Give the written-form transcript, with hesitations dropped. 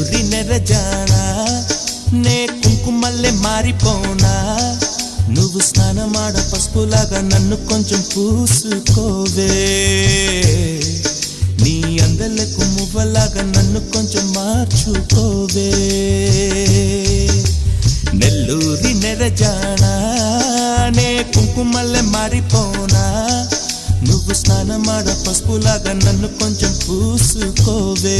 నెల్లూరి నెరజానా నే కుంకుమల్లే మారిపోనా నువ్వు స్నానమాడ పసుపులాగా నన్ను కొంచెం పూసుకోవే నీ అందలకు మువ్వలాగా నన్ను కొంచెం మార్చుకోవే నెల్లూరి నెరజానా నే కుంకుమల్లే మారిపోనా నువ్వు స్నానమాడ పసుపులాగా నన్ను కొంచెం పూసుకోవే